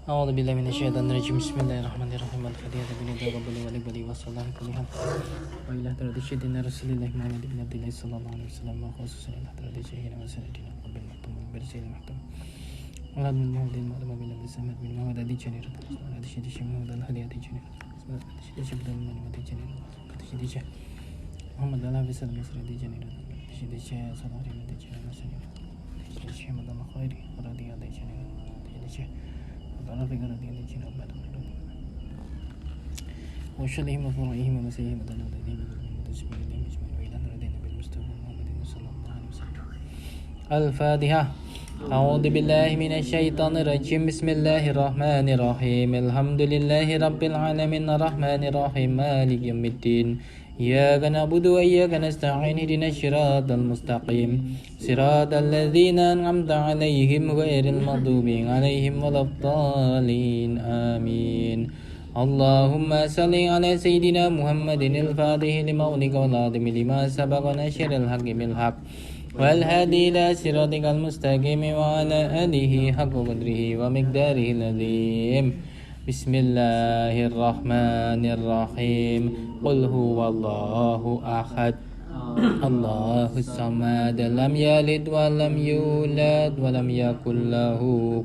أعوذ بالله من الشيطان الرجيم بسم الله الرحمن الرحيم الفاتحة بنداء ربنا ولي والصلاة كلها وإلى حضرة سيدنا رسول الله محمد بن عبد الله صلى الله عليه وسلم وخصوصا إلى حضرة سيدنا وسيدنا قبل المحتوم برسول المحتوم ولد من مولد المعلم بن عبد السمد بن محمد أدي جنير هذا شيء محمد الهدي أدي جنير شيء بدل من أدي جنير شيء محمد الله بسال مصر أدي جنير شيء صلاة أدي جنير شيء مدام خير رضي أدي جنير شيء Allah fikir dia di Cina pada malam. Wasyallahim wa fura'ihim wa masayihim wa taladihim wa tasbihihim wa ilan radina bil Mustafa Muhammadin sallallahu alaihi wasallam. Al-Fatihah. A'udzu billahi minasy syaithanir rajim. Bismillahir rahmanir rahim. Alhamdulillahi rabbil alamin arrahmanir rahim maliki yaumiddin. إياك نعبد وإياك نستعين اهدنا الصراط المستقيم صراط الذين أنعمت عليهم غير المغضوب عليهم ولا الضالين آمين اللهم صل على سيدنا محمد الفاتح لما أغلق والخاتم لما سبق ناصر الحق بالحق والهادي إلى صراطك المستقيم وعلى آله حق قدره ومقداره العظيم بسم الله الرحمن الرحيم قل هو الله أحد الله الصمد لم يلد ولم يولد ولم يكن له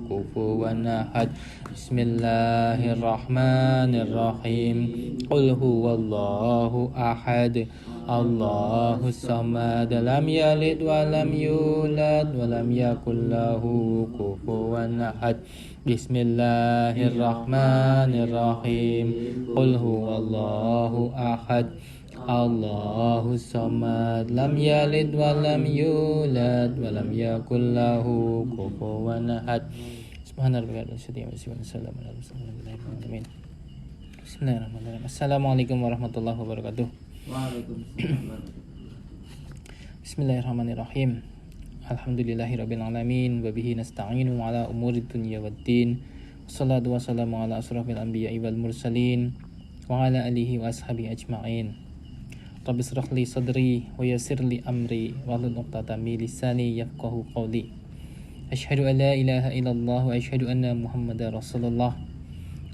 كفوا أحد بسم الله الرحمن الرحيم قل هو الله أحد الله الصمد لم يلد ولم يولد ولم يكن له كفوا أحد بسم الله الرحمن الرحيم قل هو الله أحد الله الصمد لم يلد ولم يولد ولم يكن له كفوا أحد سبحان ربك رب العزة عما يصفون وسلام على المرسلين Bismillahirrahmanirrahim. Assalamualaikum warahmatullahi wabarakatuh. Waalaikumsalam. Bismillahirrahmanirrahim. Alhamdulillahirabbil alamin wa bihi nasta'inu ala umuri dunya waddin. Wassalatu wassalamu ala asrofil anbiya'i wal mursalin wa ala alihi wa ashabihi ajma'in. Rabbi shrah li sadri wa yassir li amri wahlul 'uqdatam min lisani yafqahu qawli. Asyhadu an la ilaha illallah wa asyhadu anna Muhammadar Rasulullah.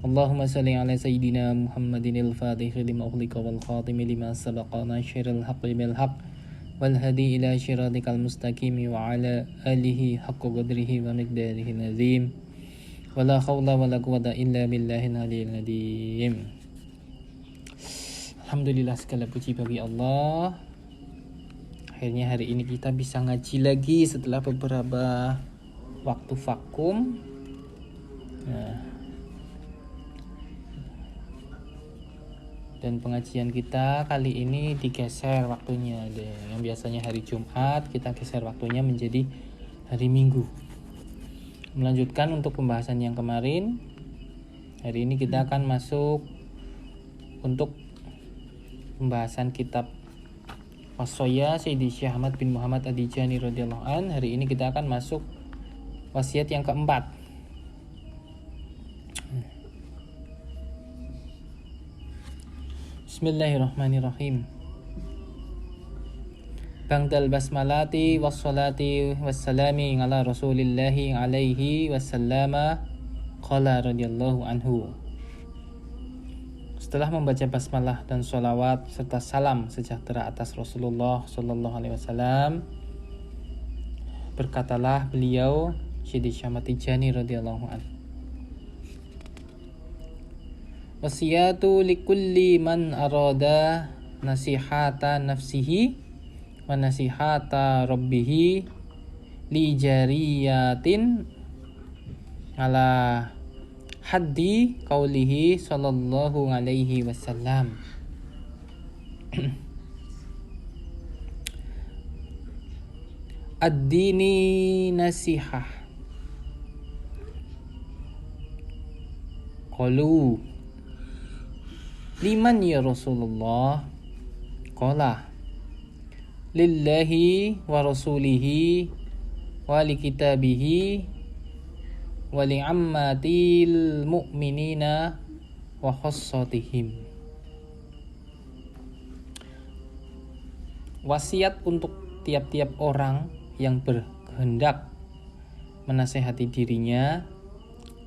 Allahumma salli ala sayyidina Muhammadin al-fatih lima ughliqa wal khatim lima sabaqa nasyiril haqqi bil haqq wal hadi ila syiratikal mustaqim wa ala alihi haqqa qadrihi wa miqdarihi azim wala haula wala quwwata illa billahil aliyyil azim. Alhamdulillah, segala puji bagi Allah. Akhirnya hari ini kita bisa ngaji lagi setelah beberapa waktu vakum. Dan pengajian kita kali ini digeser waktunya deh. Yang biasanya hari Jumat kita geser waktunya menjadi hari Minggu. Melanjutkan untuk pembahasan yang kemarin. Hari ini kita akan masuk untuk pembahasan kitab Wassoya Sayyidi Syekh Ahmad bin Muhammad Ad-Dijani radhiyallahu an. Hari ini kita akan masuk wasiat yang keempat. Bismillahirrahmanirrahim. Ba'dal basmalati wassalati wassalami ala rasulillahi alaihi wasallama qala radhiyallahu anhu. Setelah membaca basmalah dan sholawat serta salam sejahtera atas Rasulullah sallallahu alaihi wasallam, berkatalah beliau Syedi Syekh Ahmad Tijani radhiyallahu anhu. Wasiyatu likulli man arada nasihata nafsihi wa nasihata rabbihi li jariyatin ala haddi qaulihi sallallahu alaihi wasallam. Ad-dini nasihah. Qalu liman ya Rasulullah? Qala lillahi wa rasulihi wa li kitabihi wa li ammatil mu'minina wa khassatihim. Wasiat untuk tiap-tiap orang yang berkehendak menasehati dirinya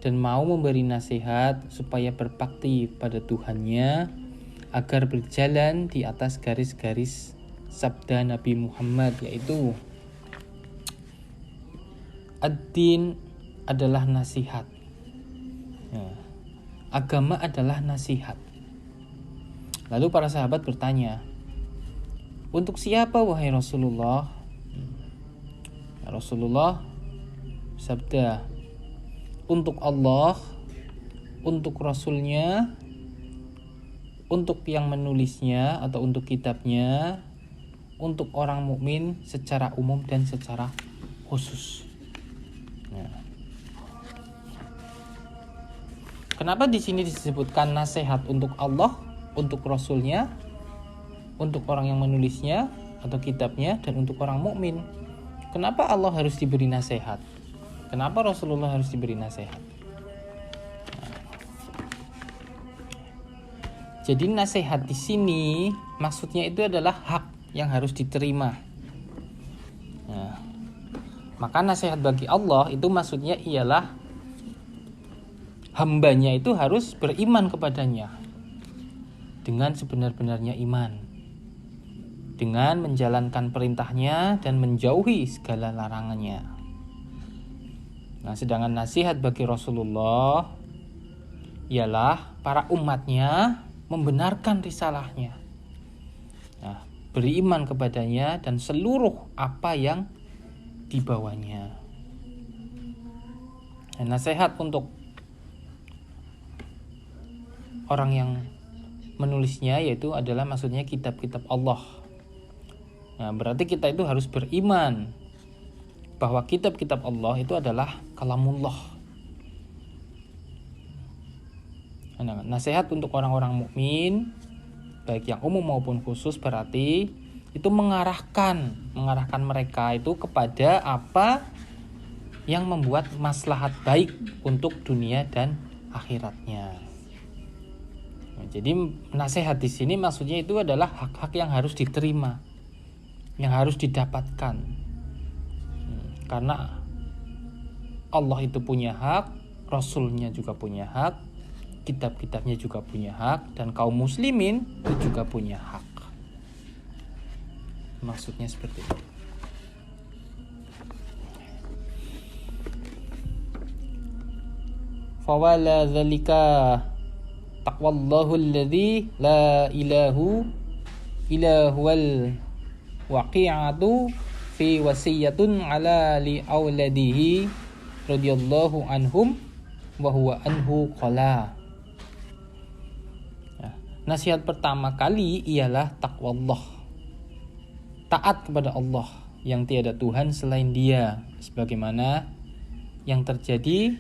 dan mau memberi nasihat supaya berbakti pada Tuhannya agar berjalan di atas garis-garis sabda Nabi Muhammad, yaitu ad-din adalah nasihat. Agama adalah nasihat. Lalu para sahabat bertanya, untuk siapa wahai Rasulullah? Rasulullah sabda, untuk Allah, untuk Rasulnya, untuk yang menulisnya atau untuk kitabnya, untuk orang mukmin secara umum dan secara khusus. Kenapa di sini disebutkan nasihat untuk Allah, untuk Rasulnya, untuk orang yang menulisnya atau kitabnya, dan untuk orang mukmin? Kenapa Allah harus diberi nasihat? Kenapa Rasulullah harus diberi nasihat? Jadi nasihat di sini maksudnya itu adalah hak yang harus diterima. Maka nasihat bagi Allah itu maksudnya ialah hambanya itu harus beriman kepadanya dengan sebenar-benarnya iman, dengan menjalankan perintahnya dan menjauhi segala larangannya. Nah, sedangkan nasihat bagi Rasulullah ialah para umatnya membenarkan risalahnya, beriman kepadanya dan seluruh apa yang dibawanya. Nah, nasihat untuk orang yang menulisnya yaitu adalah maksudnya kitab-kitab Allah. Nah, berarti kita itu harus beriman bahwa kitab-kitab Allah itu adalah kalamullah. Nah, nasihat untuk orang-orang mukmin baik yang umum maupun khusus berarti itu mengarahkan mereka itu kepada apa yang membuat maslahat baik untuk dunia dan akhiratnya. Nah, jadi nasihat di sini maksudnya itu adalah hak-hak yang harus diterima, yang harus didapatkan. Karena Allah itu punya hak, Rasulnya juga punya hak, kitab-kitabnya juga punya hak, dan kaum muslimin itu juga punya hak. Maksudnya seperti itu. Fawala dzalika taqwallahu alladzi la ilahu ilahuwal waqi'atu fi wasiyatun ala li auladihi radhiyallahu anhum wa huwa anhu qala. Nasihat pertama kali ialah taqwallah, taat kepada Allah yang tiada Tuhan selain Dia, sebagaimana yang terjadi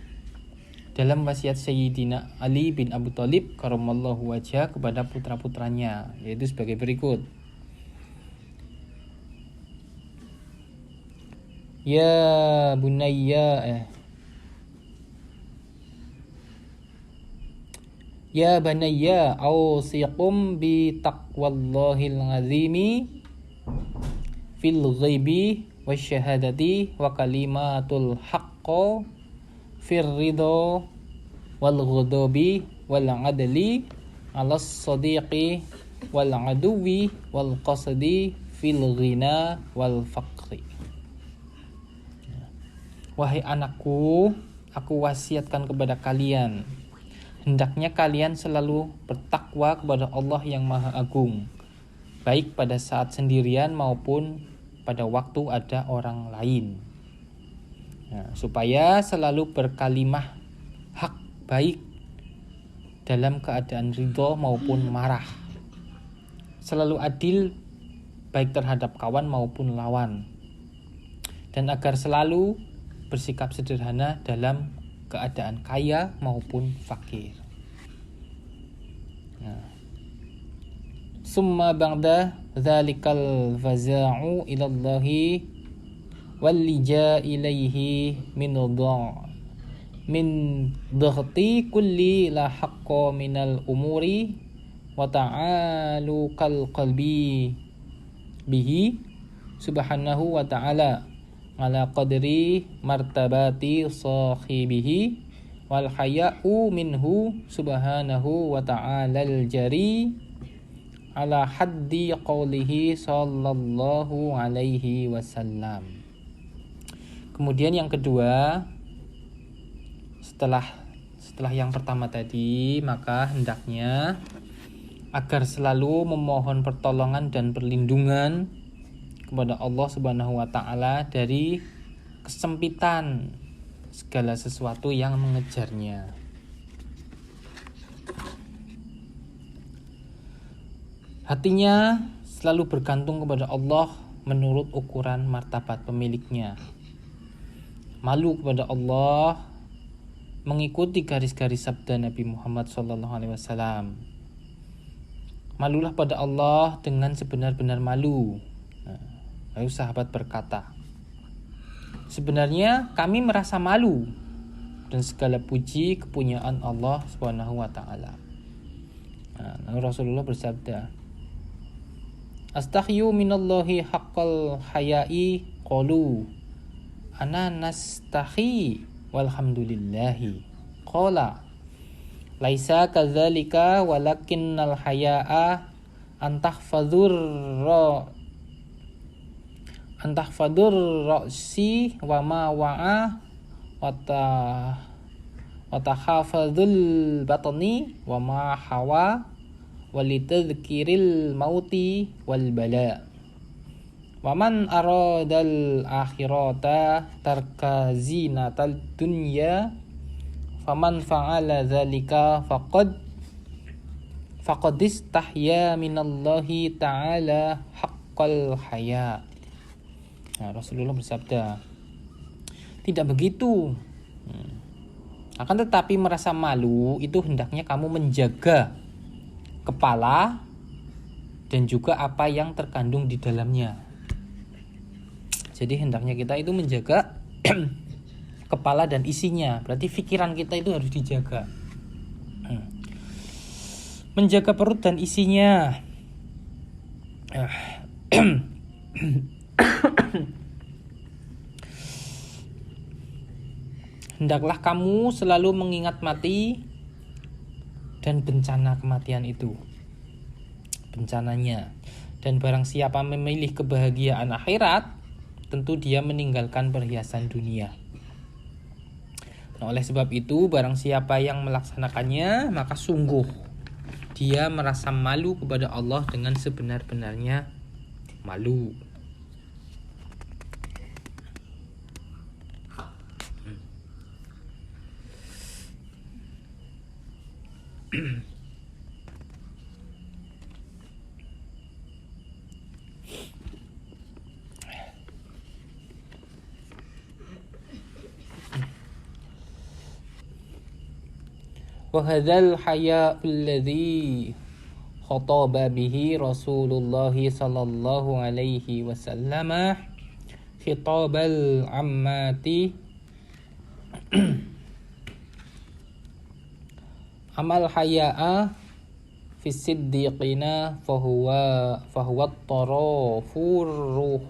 dalam wasiat Sayyidina Ali bin Abi Thalib karramallahu wajhah kepada putra-putranya, yaitu sebagai berikut. Ya bunayya Ya banayya awsiqum bi taqwallahil azimi fil ghaibi wasyahadati wa kalimatul haqqo fir ridha wal ghadabi wal adli alas sadiqi wal aduwi wal qasdi fil ghina wal faqri. Wahai anakku, aku wasiatkan kepada kalian, hendaknya kalian selalu bertakwa kepada Allah yang Maha Agung, baik pada saat sendirian maupun pada waktu ada orang lain. Supaya selalu berkalimah hak baik dalam keadaan ridho maupun marah, selalu adil baik terhadap kawan maupun lawan, dan agar selalu bersikap sederhana dalam keadaan kaya maupun fakir. Summa ba'da dzalikal faza'u ilallahi wal lija ilaihi min dhaghti kulli la haqqa minal umuri wa ta'alu kal qalbi bihi subhanahu wa ta'ala ala qadri martabati sahibihi wal haya'u minhu subhanahu wa ta'ala al-jari ala haddi qawlihi sallallahu alaihi wasallam. Kemudian yang kedua, setelah yang pertama tadi, maka hendaknya agar selalu memohon pertolongan dan perlindungan kepada Allah Subhanahu wa taala dari kesempitan segala sesuatu yang mengejarnya. Hatinya selalu bergantung kepada Allah menurut ukuran martabat pemiliknya. Malu kepada Allah mengikuti garis-garis sabda Nabi Muhammad SAW. Malulah pada Allah dengan sebenar-benar malu. Lalu sahabat berkata, sebenarnya kami merasa malu dan segala puji kepunyaan Allah Subhanahu wa taala. Lalu Rasulullah bersabda, Astahyu minallahi haqqal haya'i qalu ana nastahi walhamdulillahi qala laisa kadzalika walakinnal haya'a antahfadur ra'si wa ma wa'a wa tahafadzul batni wa ma hawa walitadhkiril mauti wal bala wa man aradal akhirata tarka zinatal dunya faman fa'ala dzalika faqad istahya minallahi ta'ala haqqal haya. Rasulullah bersabda, tidak begitu. Akan tetapi merasa malu itu hendaknya kamu menjaga kepala dan juga apa yang terkandung di dalamnya. Jadi hendaknya kita itu menjaga kepala dan isinya. Berarti pikiran kita itu harus dijaga. Menjaga perut dan isinya. Hendaklah kamu selalu mengingat mati dan bencana kematian itu, bencananya. Dan barang siapa memilih kebahagiaan akhirat, tentu dia meninggalkan perhiasan dunia. Oleh sebab itu, barang siapa yang melaksanakannya, maka sungguh dia merasa malu kepada Allah dengan sebenar-benarnya malu. وهذا الحياء الذي خطب به رسول الله صلى الله عليه وسلم خطاب العامة أما الحياء في الصديقين فهو الطرف الروح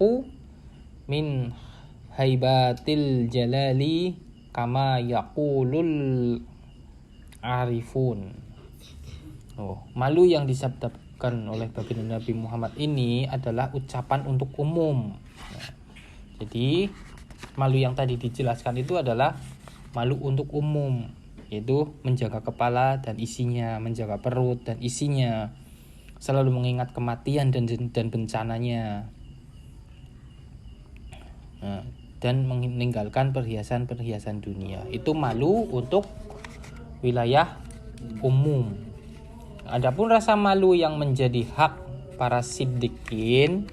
من هيبات الجلال كما يقول Arifun. Malu yang disabdakan oleh baginda Nabi Muhammad ini adalah ucapan untuk umum. Jadi malu yang tadi dijelaskan itu adalah malu untuk umum, yaitu menjaga kepala dan isinya, menjaga perut dan isinya, selalu mengingat kematian dan bencananya, dan meninggalkan perhiasan-perhiasan dunia. Itu malu untuk wilayah umum. Adapun rasa malu yang menjadi hak para siddiqin,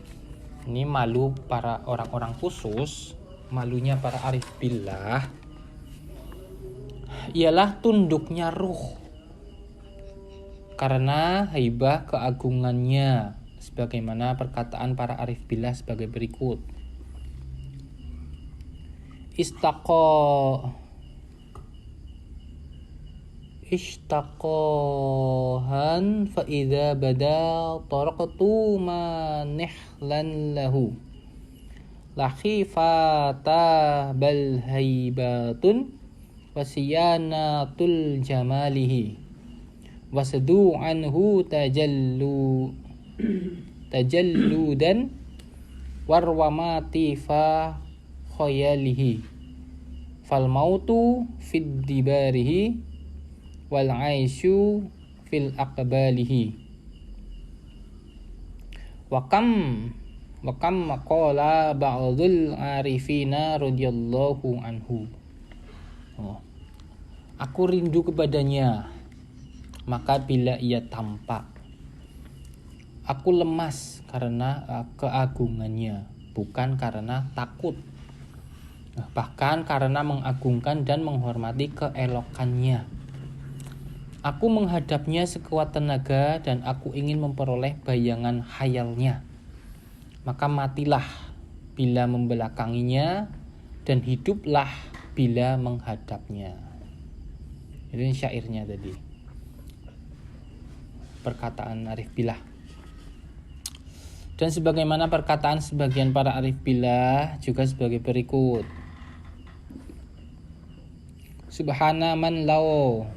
ini malu para orang-orang khusus, malunya para arif billah, ialah tunduknya ruh karena haibah keagungannya, sebagaimana perkataan para arif billah sebagai berikut. Ishtaqohan fa idza bada taraqtu manihlan lahu la khifata bal haibatun wa siyanatul jamalihi wasadu anhu tajalludan warwamati fa khayalihi fal mautu fid dibarihi wal aisyu fil aqbalihi wa kam maqala ba'dul arifina radhiyallahu anhu. Aku rindu kepadanya, maka bila ia tampak aku lemas karena keagungannya, bukan karena takut, bahkan karena mengagungkan dan menghormati keelokannya. Aku menghadapnya sekuat tenaga dan aku ingin memperoleh bayangan khayalnya. Maka matilah bila membelakanginya dan hiduplah bila menghadapnya. Ini syairnya tadi. Perkataan Arif Billah. Dan sebagaimana perkataan sebagian para Arif Billah juga sebagai berikut. Subhana man law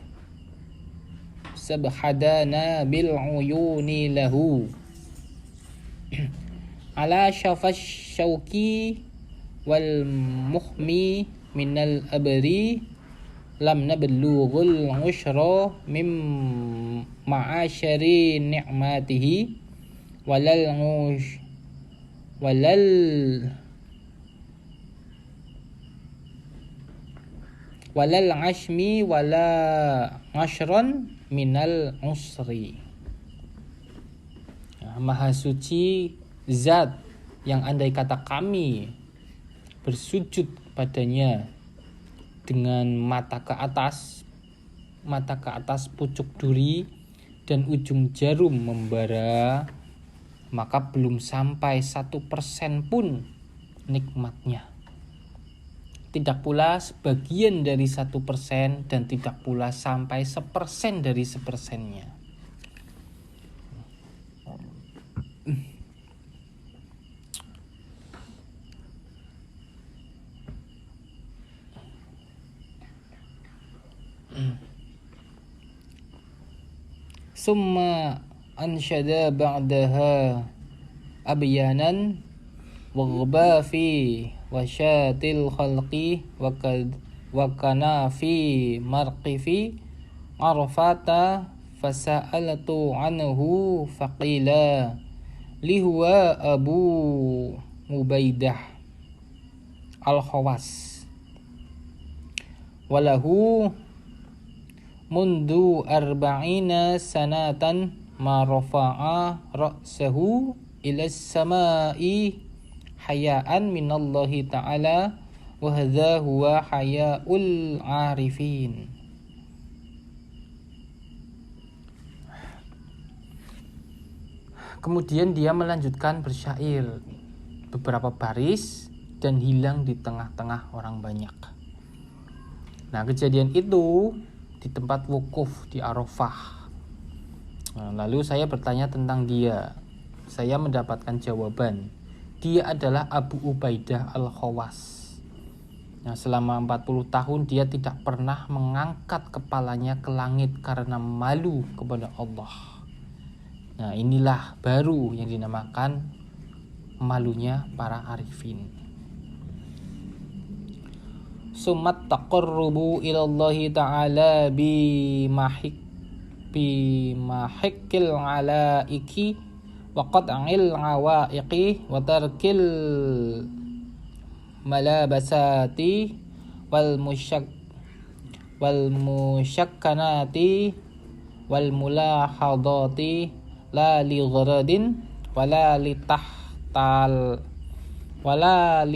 sabhadana bil uyuni lahu ala syafash syauki wal muhmi minal abri lam nablughul ushra mim ma'asyari ni'matihi walal ashmi wala ashron minal usri. Maha suci zat yang andai kata kami bersujud padanya dengan mata ke atas pucuk duri dan ujung jarum membara, maka belum sampai 1% pun nikmatnya. Tidak pula sebagian dari 1% dan tidak pula sampai 1% dari 1%-nya. Summa ansyada ba'daha abyanan waghba fi wasyatil khalqi wa kana fi marqifi arfata fasa'altu anhu faqila li huwa Abu Ubaidah al-Khawas walahu mundu arba'ina sanatan ma rafa'a ra'sahu ila samai hayaan minallahi ta'ala wa hadza huwa hayaul arifin. Kemudian dia melanjutkan bersyair beberapa baris dan hilang di tengah-tengah orang banyak. Nah, kejadian itu di tempat wukuf di Arafah. Lalu saya bertanya tentang dia. Saya mendapatkan jawaban. Dia adalah Abu Ubaidah al-Khawas. Nah, selama 40 tahun dia tidak pernah mengangkat kepalanya ke langit karena malu kepada Allah. Nah, inilah baru yang dinamakan malunya para arifin. Summat taqarrubu ilallahi ta'ala bi mahikil alaiki wa qat'il awaiqi wa tarkil malabasati wal musyakkanati wal mulahadati la li gharadin wala li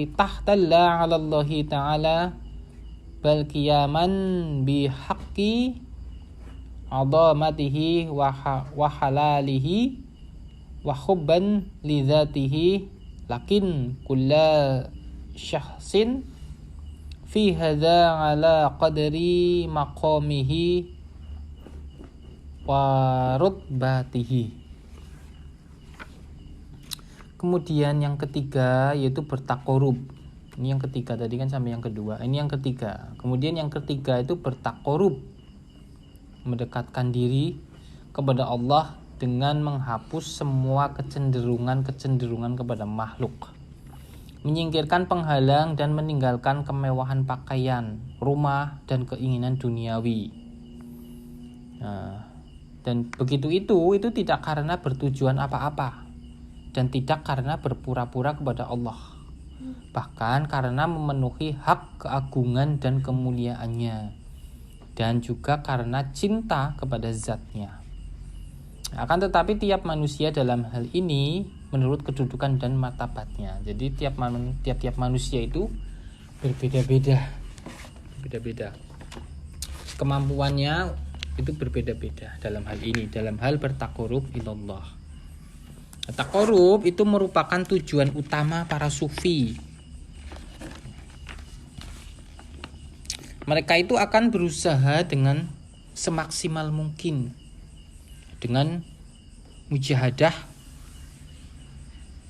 tahtalla 'ala Allah ta'ala bal qiyaman bi haqqi 'azamatihi wa halalihi wa hubban li dzatihi lakin kulla syahsin fi hadza 'ala qadri maqamihi wa rutbatihi. Kemudian yang ketiga yaitu bertakorub. Ini yang ketiga, tadi kan sampai yang kedua. Ini yang ketiga. Kemudian yang ketiga itu bertakorub, mendekatkan diri kepada Allah dengan menghapus semua kecenderungan kepada makhluk, menyingkirkan penghalang dan meninggalkan kemewahan pakaian, rumah, dan keinginan duniawi. Nah, dan begitu itu tidak karena bertujuan apa-apa dan tidak karena berpura-pura kepada Allah, bahkan karena memenuhi hak keagungan dan kemuliaannya, dan juga karena cinta kepada zatnya. Akan tetapi tiap manusia dalam hal ini menurut kedudukan dan martabatnya. Jadi tiap manusia itu berbeda-beda. Kemampuannya itu berbeda-beda dalam hal ini, dalam hal bertakorub ilallah. Takorub itu merupakan tujuan utama para sufi. Mereka itu akan berusaha dengan semaksimal mungkin, dengan mujahadah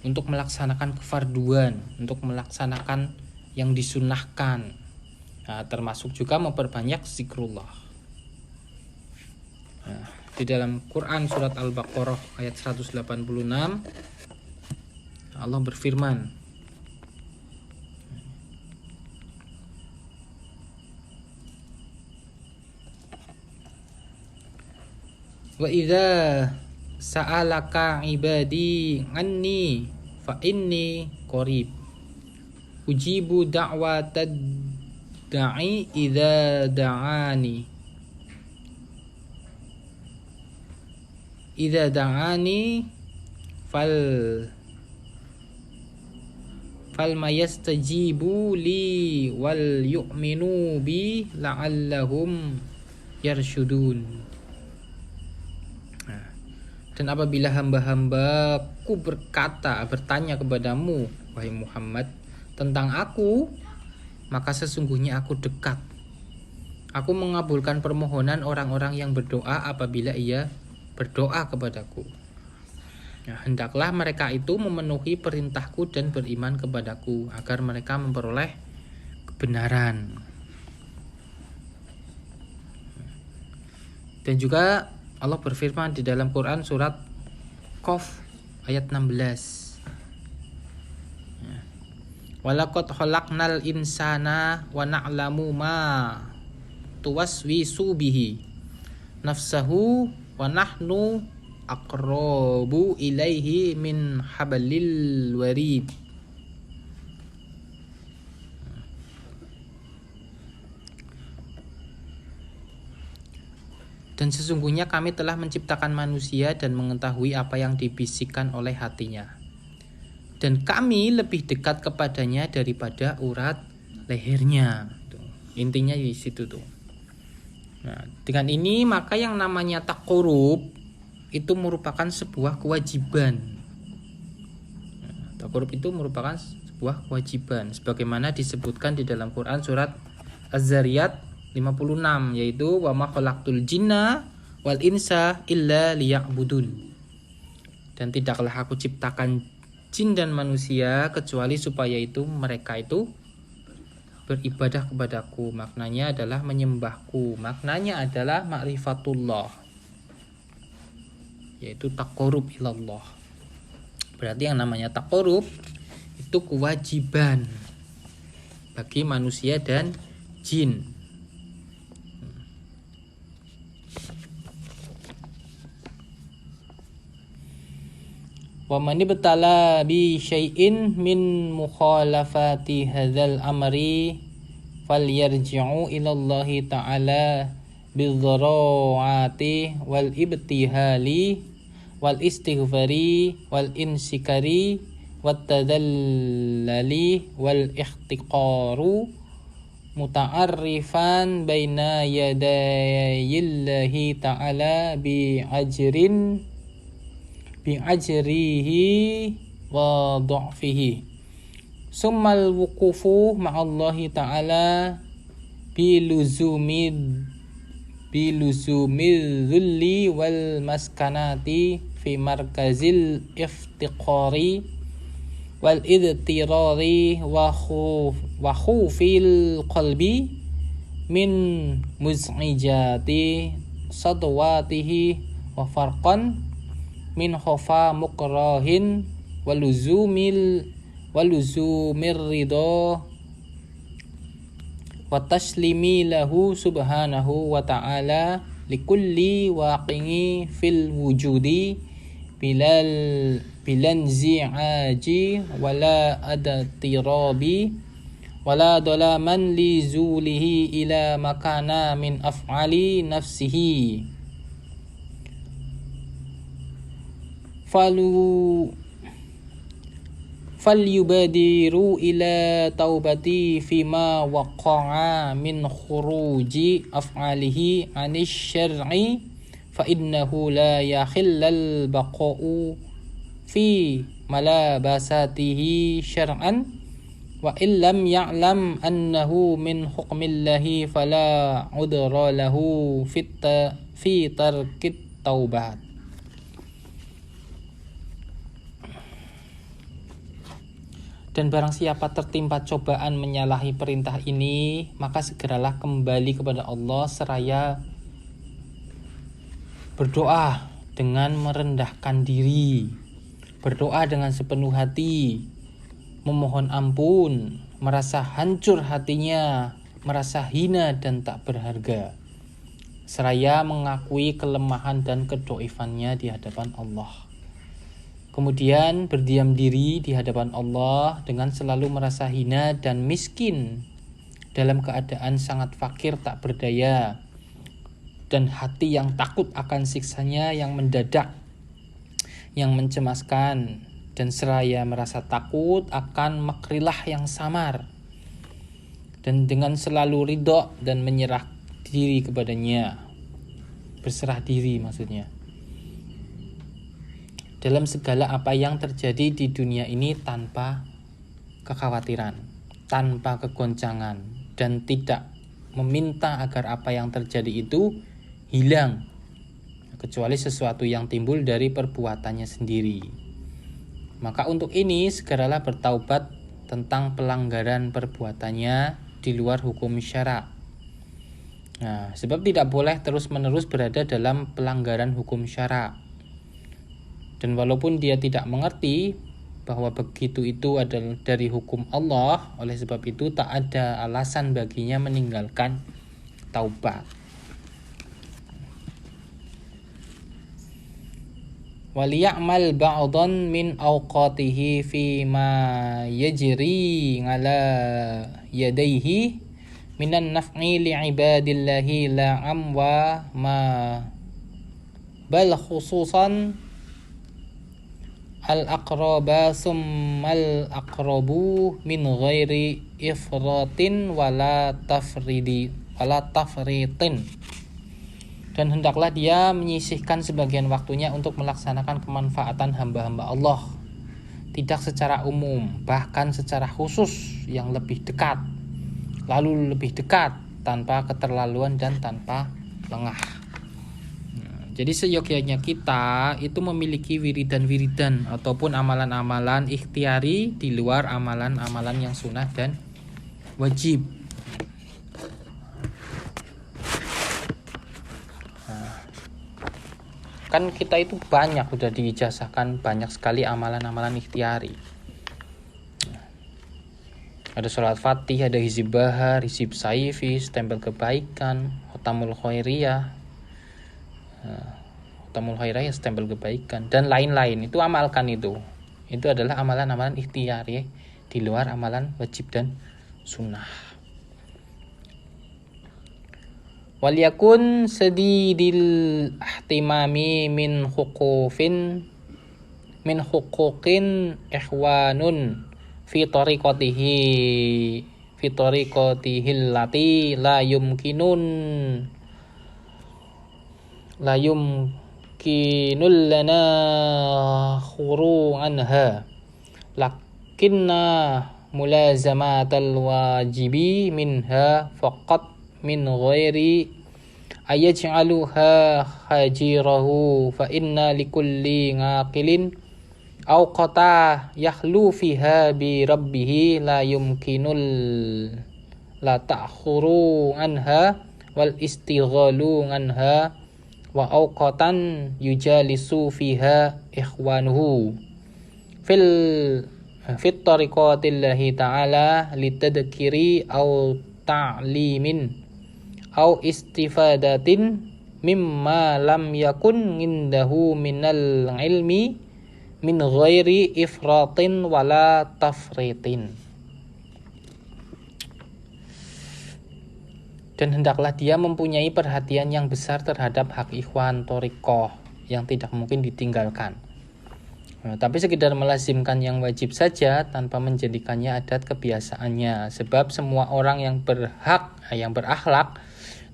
untuk melaksanakan kefarduan, untuk melaksanakan yang disunahkan. Nah, termasuk juga memperbanyak zikrullah. Nah, di dalam Quran surat Al-Baqarah ayat 186 Allah berfirman, wa idza sa'alaka ibadi anni fa inni qarib ujibu da'watad da'i idza da'ani fal mayastajibu li wal yu'minu bi la'allahum yarshudun. Dan apabila hamba-hambaku bertanya kepadamu, wahai Muhammad, tentang aku, maka sesungguhnya aku dekat. Aku mengabulkan permohonan orang-orang yang berdoa apabila ia berdoa kepadaku. Nah, hendaklah mereka itu memenuhi perintahku dan beriman kepadaku, agar mereka memperoleh kebenaran. Dan juga Allah berfirman di dalam Quran surat Qaf ayat 16. Walaqad khalaqnal insana wa na'lamu ma tuwaswisu bihi nafsahu wa nahnu aqrabu ilaihi min hablil warid. Dan sesungguhnya kami telah menciptakan manusia dan mengetahui apa yang dibisikkan oleh hatinya. Dan kami lebih dekat kepadanya daripada urat lehernya. Tuh. Intinya di situ tuh. Nah, dengan ini maka yang namanya takorub itu merupakan sebuah kewajiban. Nah, takorub itu merupakan sebuah kewajiban, sebagaimana disebutkan di dalam Quran surat Az-Zariyat 56, yaitu wa ma khalaqtul jinna wal insa illa liya'budun. Dan tidaklah aku ciptakan jin dan manusia kecuali supaya mereka itu beribadah kepadaku. Maknanya adalah menyembahku. Maknanya adalah ma'rifatullah, yaitu taqarrub ilallah. Berarti yang namanya taqarrub itu kewajiban bagi manusia dan jin. Wa man ibtala bi syai'in min mukhalafati hadzal amri falyarji'u ila Allah ta'ala bidzara'ati wal ibtihali wal istighfari wal insikari wat tadallali wal ihtiqaru muta'arrifan baina yadayillahi ta'ala bi ajrihi wa dha'fihi summal wuqufu ma'allahi ta'ala biluzumi dhulli wal maskanati fi markazil iftiqari wal idtirari wa khufil qalbi min muz'ijati sadwatihi wa farqan min khofa mukrahin waluzumir ridha wa taslimi lahu subhanahu wa ta'ala likulli waqingi fil wujudi bilanzi'aji wala adatirabi wala dolaman li zulihi ila makana min af'ali nafsihi falyubadiru ila taubati fima waqa'a min khuruji af'alihi anish syar'i fa innahu la yakhillal baqa'u fi malabasatihi syar'an wa illam ya'lam annahu min hukmillahi fala udra lahu fi tarkit taubat. Dan barang siapa tertimpa cobaan menyalahi perintah ini, maka segeralah kembali kepada Allah seraya berdoa dengan merendahkan diri, berdoa dengan sepenuh hati, memohon ampun, merasa hancur hatinya, merasa hina dan tak berharga, seraya mengakui kelemahan dan kedhaifannya di hadapan Allah. Kemudian berdiam diri di hadapan Allah dengan selalu merasa hina dan miskin, dalam keadaan sangat fakir tak berdaya, dan hati yang takut akan siksanya yang mendadak, yang mencemaskan, dan seraya merasa takut akan makrilah yang samar, dan dengan selalu ridho dan menyerah diri kepadanya, berserah diri maksudnya, dalam segala apa yang terjadi di dunia ini tanpa kekhawatiran, tanpa kegoncangan, dan tidak meminta agar apa yang terjadi itu hilang, kecuali sesuatu yang timbul dari perbuatannya sendiri. Maka untuk ini segeralah bertaubat tentang pelanggaran perbuatannya di luar hukum syara'. Nah, sebab tidak boleh terus-menerus berada dalam pelanggaran hukum syara'. Dan walaupun dia tidak mengerti bahwa begitu itu adalah dari hukum Allah, oleh sebab itu tak ada alasan baginya meninggalkan taubat. Waliya'mal ba'dan min awqatihi fi ma yajri ala yadayhi minan naf'i li'ibadillahi la'am wa ma bal khususan al-aqraba summal aqrabu min ghairi ifratin wala tafritin. Dan hendaklah dia menyisihkan sebagian waktunya untuk melaksanakan kemanfaatan hamba-hamba Allah, tidak secara umum, bahkan secara khusus yang lebih dekat, lalu lebih dekat, tanpa keterlaluan dan tanpa lengah. Jadi seyogyanya kita itu memiliki wiridan-wiridan ataupun amalan-amalan ikhtiari di luar amalan-amalan yang sunnah dan wajib. Kan kita itu banyak, sudah diijazahkan banyak sekali amalan-amalan ikhtiari. Ada sholat fatih, ada hizib bahar, hizib saifi, stempel kebaikan, khotamul khairiyah, stempel kebaikan, dan lain-lain. Itu amalkan itu adalah amalan-amalan ikhtiar ya, di luar amalan wajib dan sunnah. Waliyakun sadidil ihtimami min huquqin ikhwanun fi tariqatihi allati la yumkinul lana khuru anha lakinna mulazamatal wajibi minha faqat min ghairi ayaj'aluha hajirahu fa inna likulli ngaqilin Auqata yahlu fiha bi rabbihi la yumkinul la ta'khuru anha wal istighalu anha wa auqatan yujalisu fiha ikhwanuhu fit tariqatillahi ta'ala litadhkiri au ta'limin au istifadatin mimma lam yakun indahu minal ilmi min ghairi ifratin wala tafritin. Dan hendaklah dia mempunyai perhatian yang besar terhadap hak ikhwan thariqah yang tidak mungkin ditinggalkan. Tapi sekedar melazimkan yang wajib saja tanpa menjadikannya adat kebiasaannya. Sebab semua orang yang yang berakhlak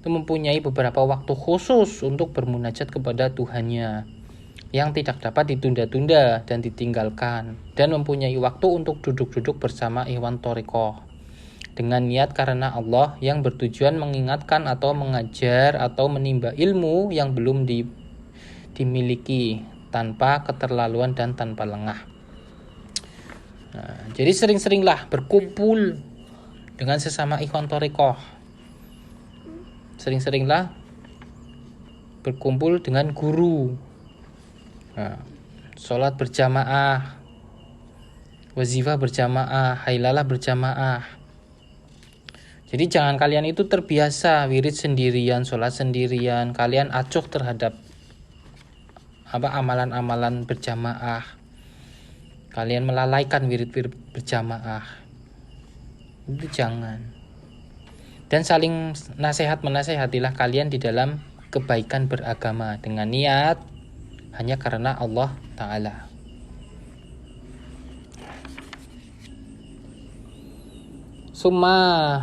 itu mempunyai beberapa waktu khusus untuk bermunajat kepada Tuhannya yang tidak dapat ditunda-tunda dan ditinggalkan, dan mempunyai waktu untuk duduk-duduk bersama ikhwan thariqah dengan niat karena Allah yang bertujuan mengingatkan atau mengajar atau menimba ilmu yang belum dimiliki tanpa keterlaluan dan tanpa lengah. Jadi sering-seringlah berkumpul dengan sesama ikhwan thariqah. Sering-seringlah berkumpul dengan guru. Sholat berjamaah, wazifah berjamaah, hailalah berjamaah. Jadi jangan kalian itu terbiasa wirid sendirian, sholat sendirian. Kalian acuh terhadap amalan-amalan berjamaah. Kalian melalaikan wirid-wirid berjamaah. Itu jangan. Dan saling menasehatilah kalian di dalam kebaikan beragama dengan niat hanya karena Allah Ta'ala. Summa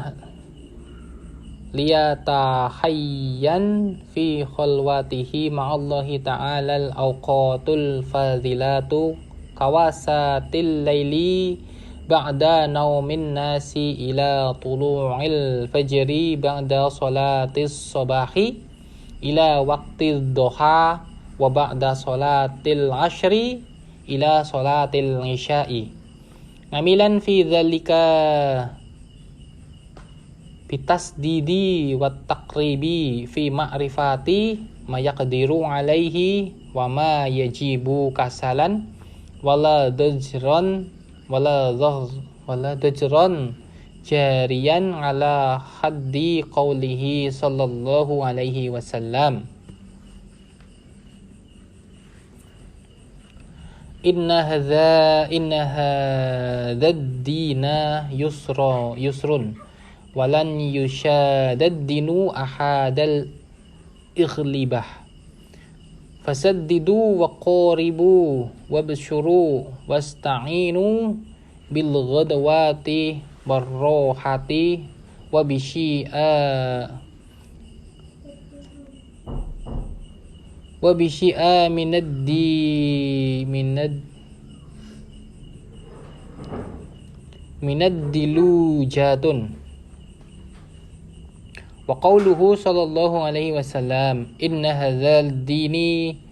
liyatahayyan fi khalwatihi ma'allahi ta'ala al-awqatul fadilatu kawasatil laili ba'da naumin nasi ila tulu'il fajri ba'da salatis sabahi ila waqtid duha wa ba'da salatil ashri ila salatil isya'i ngamilan fi dzalika bitasdidi wa taqribi fi ma'rifati ma yaqdiru alaihi wa ma yajibu kasalan wala dajran jariyan ala haddi qawlihi sallallahu alaihi wasallam Inna hadha ad-dina yusrun walan yushadaddinu ahadal ighlibah fasaddidu wa qaribu wabshuru wasta'inu bil ghadawati warrohati wabishi'a minad-dilujatun wa qawluhu sallallahu alaihi wasallam inna hadzal dini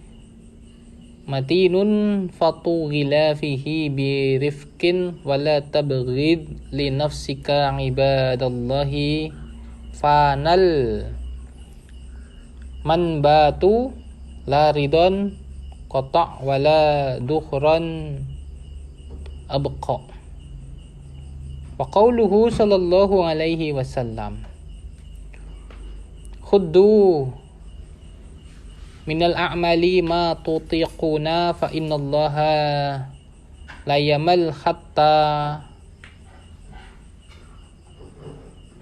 matinun fatughila fihi bi rifqin wa la tabghid li nafsika ibadallahi fanal man batu la ridon qata' wala dukhran abqa wa qawluhu sallallahu alaihi wasallam khuddu minal a'mali ma tutiquna fa innallaha la yamal hatta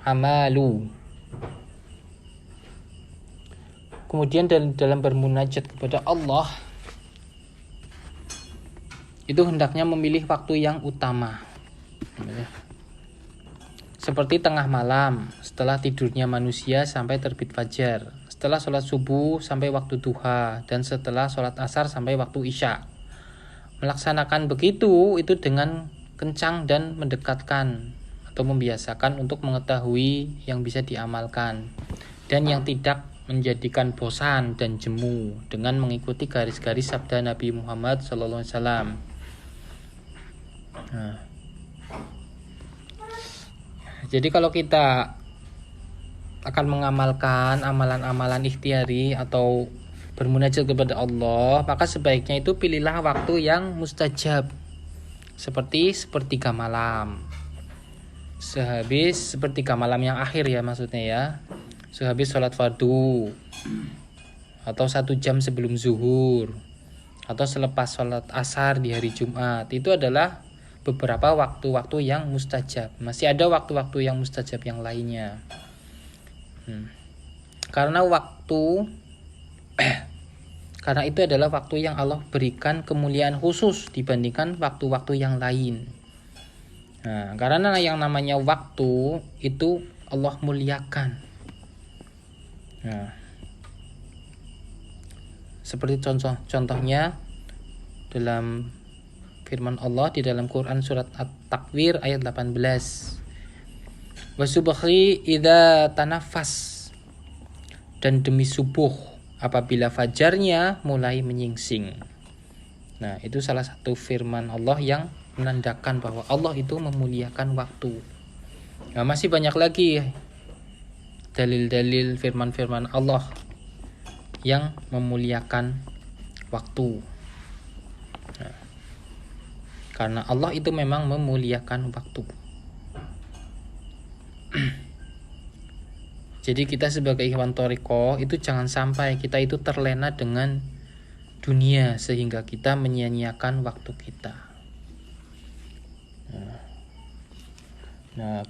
amalu. Kemudian dalam bermunajat kepada Allah itu hendaknya memilih waktu yang utama, seperti tengah malam setelah tidurnya manusia sampai terbit fajar, setelah sholat subuh sampai waktu duha, dan setelah sholat asar sampai waktu isya. Melaksanakan begitu itu dengan kencang dan mendekatkan atau membiasakan untuk mengetahui yang bisa diamalkan dan yang tidak menjadikan bosan dan jemu dengan mengikuti garis-garis sabda Nabi Muhammad SAW. Nah, jadi kalau kita akan mengamalkan amalan-amalan ikhtiari atau bermunajat kepada Allah, maka sebaiknya itu pilihlah waktu yang mustajab, seperti sepertiga malam, sehabis sepertiga malam yang akhir ya maksudnya ya, sehabis sholat fardu, atau 1 jam sebelum zuhur, atau selepas sholat asar di hari Jumat. Itu adalah beberapa waktu-waktu yang mustajab. Masih ada waktu-waktu yang mustajab yang lainnya. Karena karena itu adalah waktu yang Allah berikan kemuliaan khusus dibandingkan waktu-waktu yang lain. Nah, karena yang namanya waktu itu Allah muliakan. Nah, seperti contohnya dalam firman Allah di dalam Quran surat At-Takwir ayat 18. Wasubhi idza tanafas, dan demi subuh apabila fajarnya mulai menyingsing. Nah, itu salah satu firman Allah yang menandakan bahwa Allah itu memuliakan waktu. Nah, masih banyak lagi dalil-dalil firman-firman Allah yang memuliakan waktu. Nah, karena Allah itu memang memuliakan waktu. Jadi kita sebagai ikhwan thariqah itu jangan sampai kita itu terlena dengan dunia sehingga kita menyia-nyiakan waktu kita. Nah,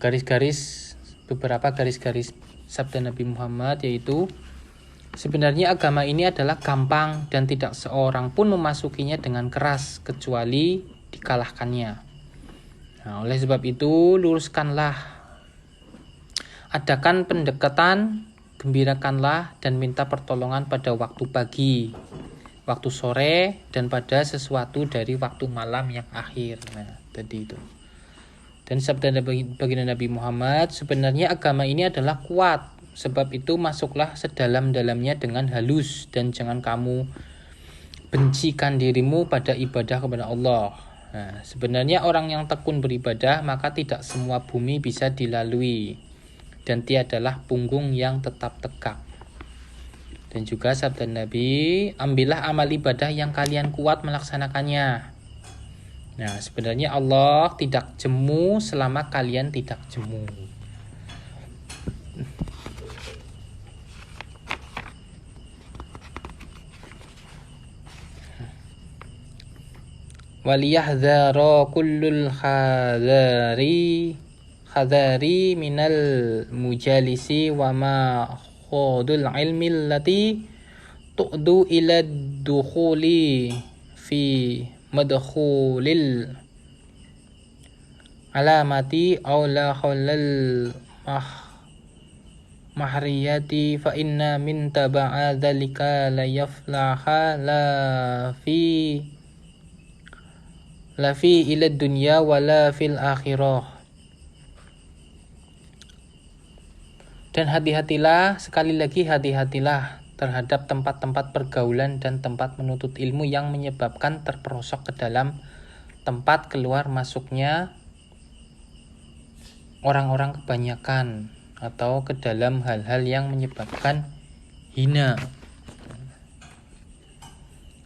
beberapa garis-garis sabda Nabi Muhammad yaitu sebenarnya agama ini adalah gampang dan tidak seorang pun memasukinya dengan keras kecuali dikalahkannya. Nah, oleh sebab itu luruskanlah, adakan pendekatan, gembirakanlah dan minta pertolongan pada waktu pagi, waktu sore, dan pada sesuatu dari waktu malam yang akhir. Nah, tadi itu. Dan sabda baginda Nabi Muhammad, sebenarnya agama ini adalah kuat, sebab itu masuklah sedalam-dalamnya dengan halus dan jangan kamu bencikan dirimu pada ibadah kepada Allah. Nah, sebenarnya orang yang tekun beribadah maka tidak semua bumi bisa dilalui dan tiadalah punggung yang tetap tegak. Dan juga sabda Nabi, ambillah amal ibadah yang kalian kuat melaksanakannya. Nah, sebenarnya Allah tidak jemu selama kalian tidak jemu. Waliyahdzara kullul khadari minal mujalisi wa ma khudul ilmi allati tu'du ila dukhuli fi madkhulil alamati aw la khulal mahriyati fa inna min taba'a dzalika la yaflaha la fi ila dunya wa la fil akhirah. Dan hati-hatilah, sekali lagi hati-hatilah terhadap tempat-tempat pergaulan dan tempat menuntut ilmu yang menyebabkan terperosok ke dalam tempat keluar masuknya orang-orang kebanyakan atau ke dalam hal-hal yang menyebabkan hina.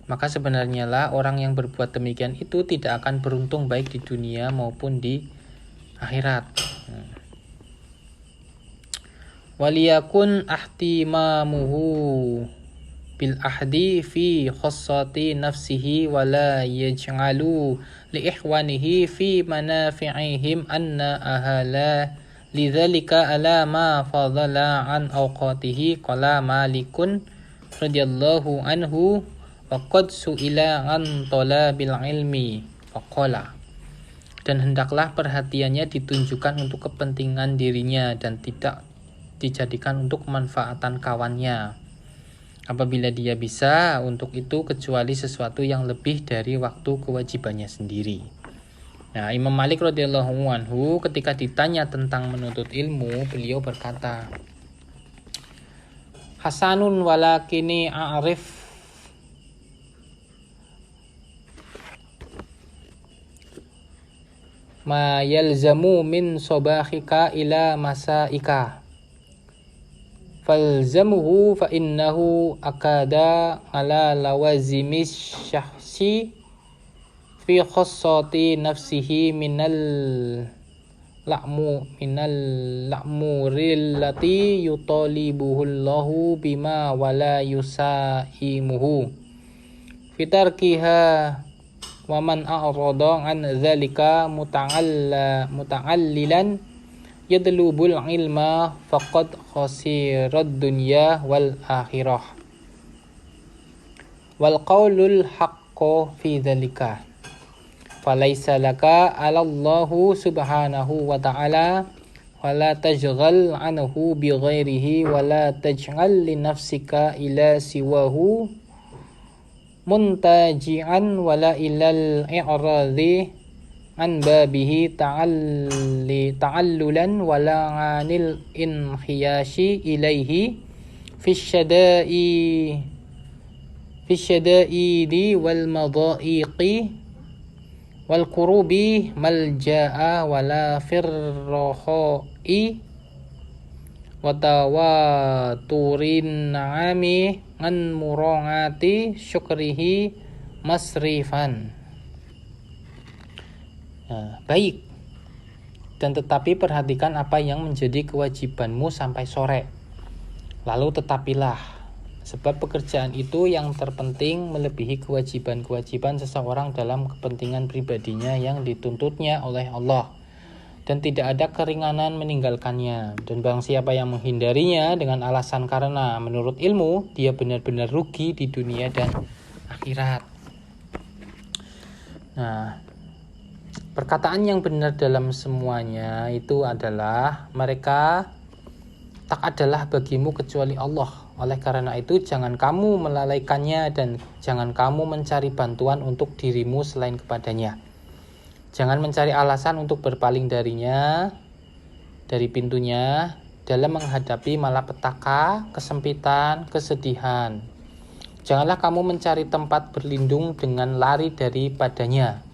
Maka sebenarnya lah orang yang berbuat demikian itu tidak akan beruntung baik di dunia maupun di akhirat. Waliyakun ahtimamuhu bil ahdi fi khassati nafsihi wala yaj'alu li ikhwanihi fi manafi'ihim anna ahala lidzalika ala ma fadala an awqatihi qala malikun radhiyallahu anhu wa qad su'ila an talabil ilmi faqala. Dan hendaklah perhatiannya ditunjukkan untuk kepentingan dirinya dan tidak dijadikan untuk kemanfaatan kawannya apabila dia bisa untuk itu kecuali sesuatu yang lebih dari waktu kewajibannya sendiri. Nah, Imam Malik radhiyallahu anhu ketika ditanya tentang menuntut ilmu, beliau berkata, Hasanun walakini a'rif ma yalzamu min sobahika ila masaika falzamuhu fa innahu akada ala lawazimis syahsi fi khassati nafsihi minal la'murillati yutalibuhullahu bima wala yusaimuhu fitarkiha wa man a'rada an dzalika muta'allilan yadlubul ilma faqad khasirad dunya wal akhirah wal qaulul haqqu fi dzalika falaisa laka 'alallahu subhanahu wa ta'ala wala tajghal anhu bi ghairihi wala taj'al li nafsika ila siwahu muntaji'an wala ilal i'radhi an babihi ta'allulan wala 'anil inhiyashi ilaihi fi syada'i wal madha'iqi wal kurubi malja'a wala firrohoi watawaturin na'ami an murongati syukrihi masrifan. Baik, dan tetapi perhatikan apa yang menjadi kewajibanmu sampai sore, lalu tetapilah. Sebab pekerjaan itu yang terpenting melebihi kewajiban-kewajiban seseorang dalam kepentingan pribadinya yang dituntutnya oleh Allah. Dan tidak ada keringanan meninggalkannya. Dan barang siapa yang menghindarinya dengan alasan karena menurut ilmu, dia benar-benar rugi di dunia dan akhirat. Nah, perkataan yang benar dalam semuanya itu adalah mereka tak adalah bagimu kecuali Allah. Oleh karena itu jangan kamu melalaikannya dan jangan kamu mencari bantuan untuk dirimu selain kepadanya. Jangan mencari alasan untuk berpaling dari pintunya dalam menghadapi malapetaka, kesempitan, kesedihan. Janganlah kamu mencari tempat berlindung dengan lari daripadanya.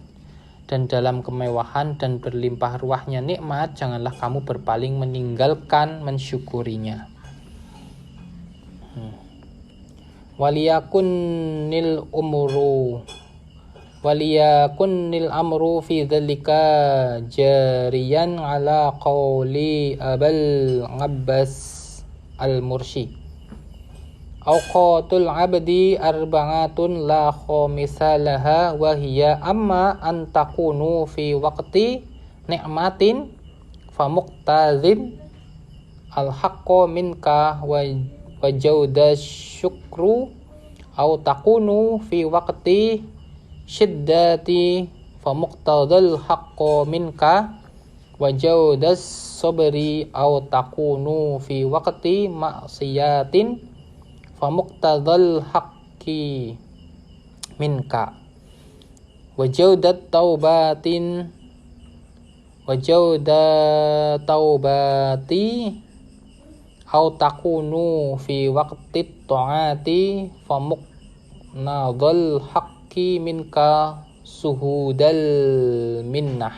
Dan dalam kemewahan dan berlimpah ruahnya nikmat, janganlah kamu berpaling meninggalkan mensyukurinya. Waliyakunnil amru fi dzalika jariyan ala qawli Abul Abbas al-Mursi. Awqatul abdi arba'atun la khamisalaha wa hiya amma an takunu fi waqti ni'matin famuqtazin al-haqqu minka wa jawda syukru au takunu fi waqti syiddati famuqtadal haqqu minka wa jawdas sabri au takunu fi waqti ma'siyatin famuqtadal haqqi minka wa jawdat taubatin wa jawda taubati au takunu fi waqtit ta'ati famuqnadal haqqi minka suhudal minnah.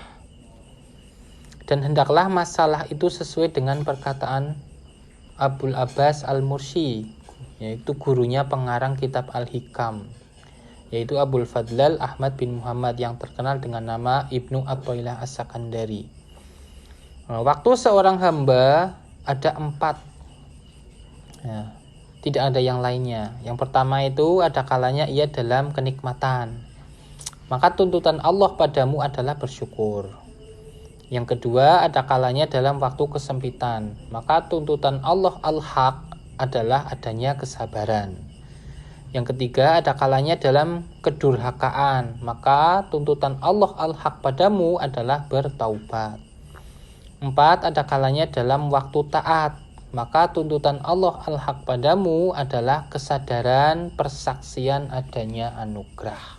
Dan hendaklah masalah itu sesuai dengan perkataan Abul Abbas al-Mursi, yaitu gurunya pengarang kitab Al-Hikam, yaitu Abul Fadlal Ahmad bin Muhammad yang terkenal dengan nama Ibnu Athaillah As-Sakandari. Waktu seorang hamba ada 4. Ya, tidak ada yang lainnya. Yang pertama itu ada kalanya ia dalam kenikmatan, maka tuntutan Allah padamu adalah bersyukur. Yang kedua ada kalanya dalam waktu kesempitan, maka tuntutan Allah al-haq adalah adanya kesabaran. Yang ketiga ada kalanya dalam kedurhakaan, maka tuntutan Allah al-haq padamu adalah bertaubat. 4 ada kalanya dalam waktu taat, maka tuntutan Allah al-haq padamu adalah kesadaran persaksian adanya anugerah.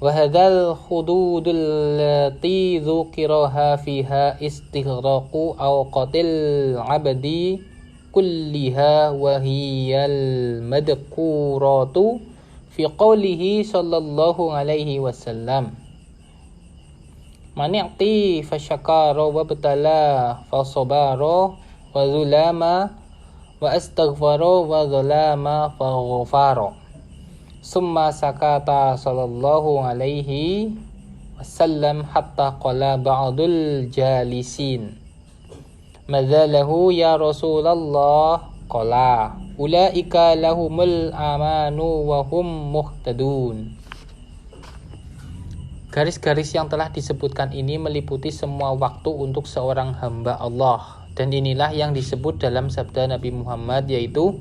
Wa hadzal hududul lati dzukiraha fiha istighraqu awqatil abdi kulliha wa hiyal madkuratu fi qawlihi sallallahu alaihi wasallam Mani'ti fasyakara wa betala fasabara wa zulama wa astaghfara wa zalama faghfara. Summa sakata sallallahu alaihi wasallam hatta qala ba'dul jalisin. Madzalahu ya Rasulullah qala ulaika lahumul amanu wa hum muhtadun. Garis-garis yang telah disebutkan ini meliputi semua waktu untuk seorang hamba Allah. Dan inilah yang disebut dalam sabda Nabi Muhammad, yaitu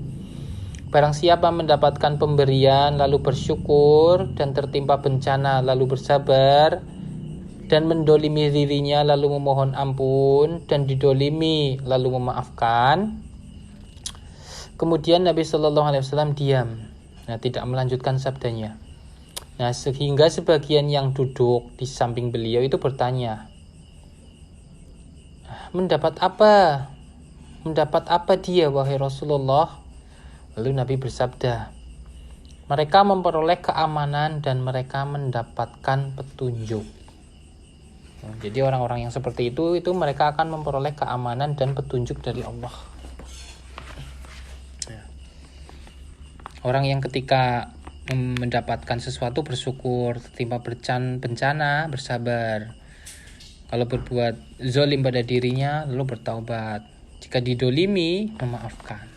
barang siapa mendapatkan pemberian lalu bersyukur, dan tertimpa bencana lalu bersabar, dan mendolimi dirinya lalu memohon ampun, dan didolimi lalu memaafkan. Kemudian Nabi SAW diam, tidak melanjutkan sabdanya. Sehingga sebagian yang duduk di samping beliau itu bertanya, mendapat apa? Mendapat apa dia, wahai Rasulullah? Lalu Nabi bersabda, mereka memperoleh keamanan dan mereka mendapatkan petunjuk. Jadi orang-orang yang seperti itu mereka akan memperoleh keamanan dan petunjuk dari Allah. Orang yang ketika mendapatkan sesuatu bersyukur, tertimpa bencana bersabar. Kalau berbuat zalim pada dirinya lalu bertaubat. Jika didolimi memaafkan.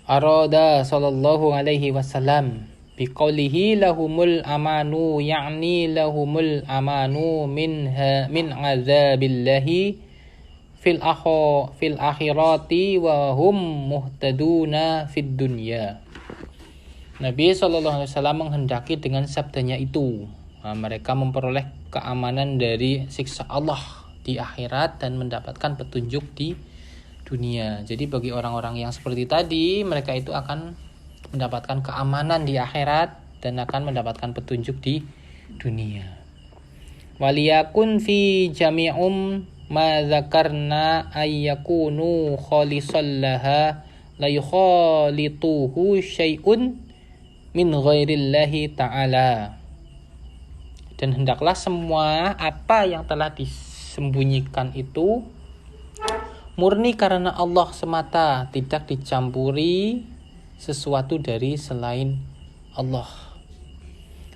Arada sallallahu alaihi wasallam biqaulihi lahumul amanu, ya'ni lahumul amanu min azabillahi fil akhirati wa hum muhtaduna fid dunya. Nabi SAW menghendaki dengan sabdanya itu, mereka memperoleh keamanan dari siksa Allah di akhirat dan mendapatkan petunjuk di dunia. Jadi bagi orang-orang yang seperti tadi, mereka itu akan mendapatkan keamanan di akhirat dan akan mendapatkan petunjuk di dunia. Waliyakun fi jami'um ma zakarna ayyakunu khalisallaha la yukhalituhu syai'un min ghairillahi ta'ala. Dan hendaklah semua apa yang telah disembunyikan itu murni karena Allah semata, tidak dicampuri sesuatu dari selain Allah.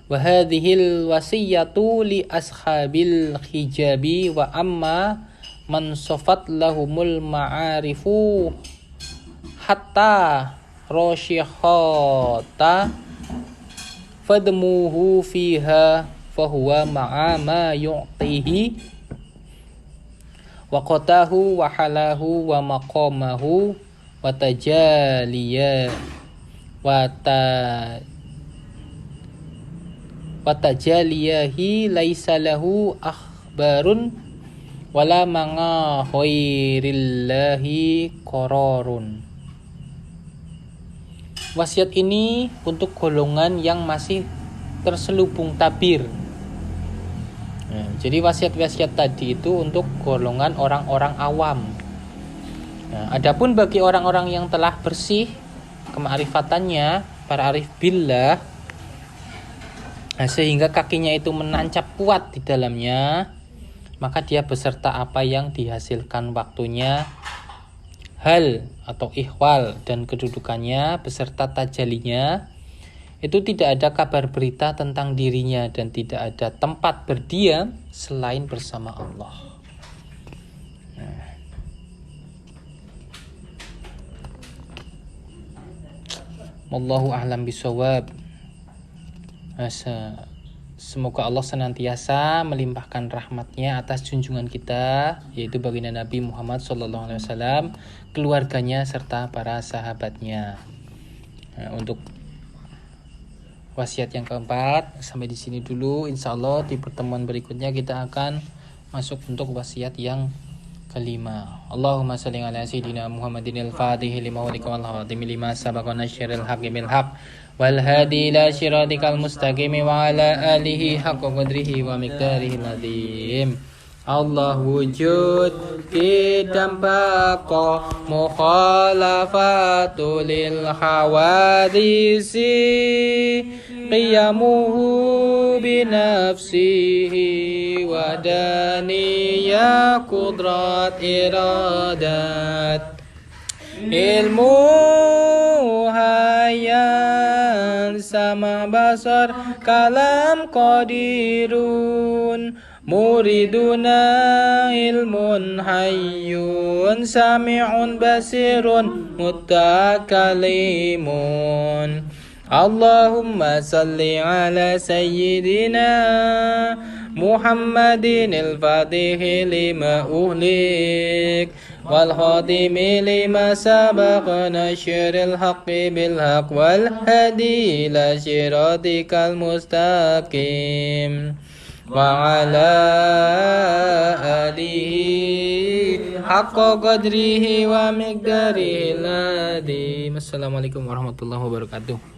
Wa hadhil wasiyatu li ashabil hijabi wa amma man safat lahumul ma'arifu hatta rasyihata fadmuhu fiha fahuwa ma'a ma yu'tihi wa qatahu wa halahu wa maqamahu wa tajaliya wa tajaliyahi laisa lahu akhbarun wala manga khairillahi qararun. Wasiat ini untuk golongan yang masih terselubung tabir. Jadi wasiat-wasiat tadi itu untuk golongan orang-orang awam. Adapun bagi orang-orang yang telah bersih kema'rifatannya, para arif billah, sehingga kakinya itu menancap kuat di dalamnya, maka dia beserta apa yang dihasilkan waktunya, hal atau ihwal dan kedudukannya beserta tajalinya, itu tidak ada kabar berita tentang dirinya dan tidak ada tempat berdiam selain bersama Allah. Wallahu a'lam bishawab. Semoga Allah senantiasa melimpahkan rahmatnya atas junjungan kita, yaitu baginda Nabi Muhammad SAW, keluarganya serta para sahabatnya. Untuk wasiat yang keempat sampai di sini dulu. Insya Allah di pertemuan berikutnya kita akan masuk untuk wasiat yang kelima. Allahumma salli ala sayyidina Muhammadin al-Fatih lima ulika wal khatimi lima sabaqana syiril haqqi bil haqq wal hadi ila syiratikal mustaqim wa ala alihi haqqa qadrihi wa miqdarihi azim. Allah wujud kidam baqa mukhalafatu lil hawadisi qiyamuhu binafsihi wahdaniya qudrat iradat ilmu hayan sama basar kalam qadirun muriduna ilmun hayyun sami'un basirun mutakalimun Allahumma salli ala sayyidina Muhammadin al-fatihi lima uhlik wal khatimi lima sabaq nashril haqqi bil haqq wal hadi ila siratikal mustaqim wa ala alihi haqqa qadrihi wa miqdarihi al-azim. Assalamualaikum warahmatullahi wabarakatuh.